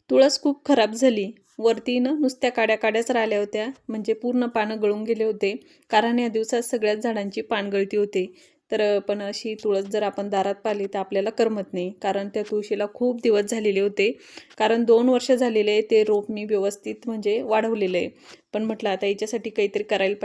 तुळस खूप खराब झाली. वरती ना नुसत्या काड्या-काड्याच राहिल्या होत्या. म्हणजे पूर्ण पानं गळून गेले होते. कारण या दिवसात सगळ्याच झाडांची पानगळती होते. तर पण अशी तुळस जर आपण दारात पाहिली तर आपल्याला करमत नाही. कारण त्या तुळशीला खूप दिवस झालेले होते. कारण 2 वर्ष झालेले आहे ते रोप मी व्यवस्थित म्हणजे वाढवलेलं आहे. पण म्हटलं आता याच्यासाठी काहीतरी करायला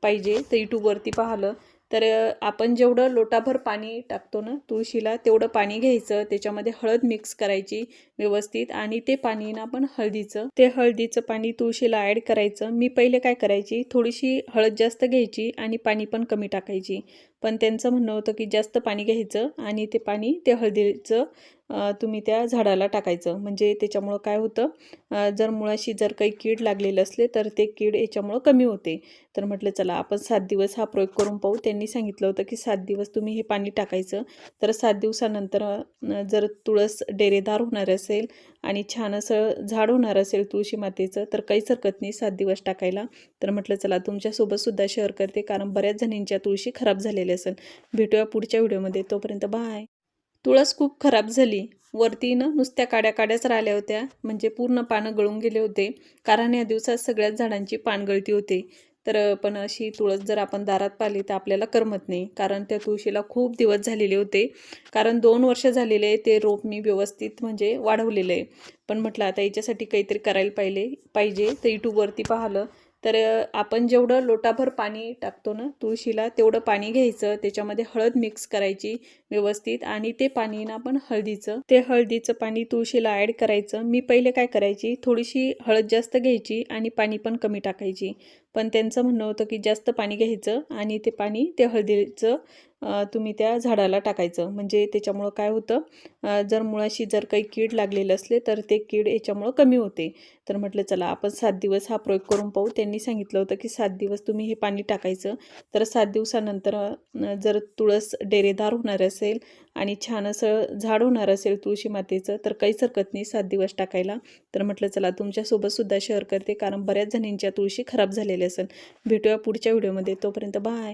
पाहिजे. तर YouTubeवरती पाहिलं तर आपण जेवढं लोटाभर पाणी टाकतो ना तुळशीला तेवढं पाणी घ्यायचं. त्याच्यामध्ये हळद मिक्स करायची व्यवस्थित आणि ते पाणी ना आपण हळदीचं पाणी तुळशीला ॲड करायचं. मी पहिले काय करायची, थोडीशी हळद जास्त घ्यायची आणि पाणी पण कमी टाकायची. पण त्यांचं म्हणणं होतं की जास्त पाणी घ्यायचं आणि ते पाणी ते हळदीचं तुम्ही त्या झाडाला टाकायचं. म्हणजे त्याच्यामुळं काय होतं, जर मुळाशी जर काही कीड लागलेले असले तर ते कीड याच्यामुळं कमी होते. तर म्हटलं चला आपण 7 दिवस हा प्रयोग करून पाहू. त्यांनी सांगितलं होतं की 7 दिवस तुम्ही हे पाणी टाकायचं. तर 7 दिवसानंतर जर तुळस डेरेदार होणार असेल आणि छान असं झाड होणार असेल तुळशी मातेचं तर काहीच हरकत नाही 7 दिवस टाकायला. तर म्हटलं चला तुमच्यासोबतसुद्धा शेअर करते, कारण बऱ्याच जणींच्या तुळशी खराब झालेल्या असेल. भेटूया पुढच्या व्हिडिओमध्ये. तोपर्यंत बाय. तुळस खूप खराब झाली. वरती ना नुसत्या काड्या-काड्याच राहिल्या होत्या. म्हणजे पूर्ण पानं गळून गेले होते. कारण या दिवसात सगळ्याच झाडांची पानगळती होते. तर पण अशी तुळस जर आपण दारात पाहिली तर आपल्याला करमत नाही. कारण त्या तुळशीला खूप दिवस झालेले होते. कारण 2 वर्ष झालेले आहे ते रोप मी व्यवस्थित म्हणजे वाढवलेलं आहे. पण म्हटलं आता याच्यासाठी काहीतरी करायला पाहिजे. तर YouTubeवरती पाहिलं तर आपण जेवढं लोटाभर पाणी टाकतो ना तुळशीला तेवढं पाणी घ्यायचं. त्याच्यामध्ये हळद मिक्स करायची व्यवस्थित आणि ते पाणी ना आपण हळदीचं पाणी तुळशीला ॲड करायचं. मी पहिले काय करायची, थोडीशी हळद जास्त घ्यायची आणि पाणी पण कमी टाकायची. पण त्यांचं म्हणणं होतं की जास्त पाणी घ्यायचं आणि ते पाणी ते हळदीचं तुम्ही त्या झाडाला टाकायचं. म्हणजे त्याच्यामुळं काय होतं, जर मुळाशी जर काही कीड लागलेले असले तर ते कीड याच्यामुळं कमी होते. तर म्हटलं चला आपण 7 दिवस हा प्रयोग करून पाहू. त्यांनी सांगितलं होतं की 7 दिवस तुम्ही हे पाणी टाकायचं. तर 7 दिवसानंतर जर तुळस डेरेदार होणार असेल आणि छान असं झाड होणार असेल तुळशी मातेचं तर काहीच हरकत नाही 7 दिवस टाकायला. तर म्हटलं चला तुमच्यासोबतसुद्धा शेअर करते, कारण बऱ्याच जणींच्या तुळशी खराब झालेल्या असेल. भेटूया पुढच्या व्हिडिओमध्ये. तोपर्यंत बाय.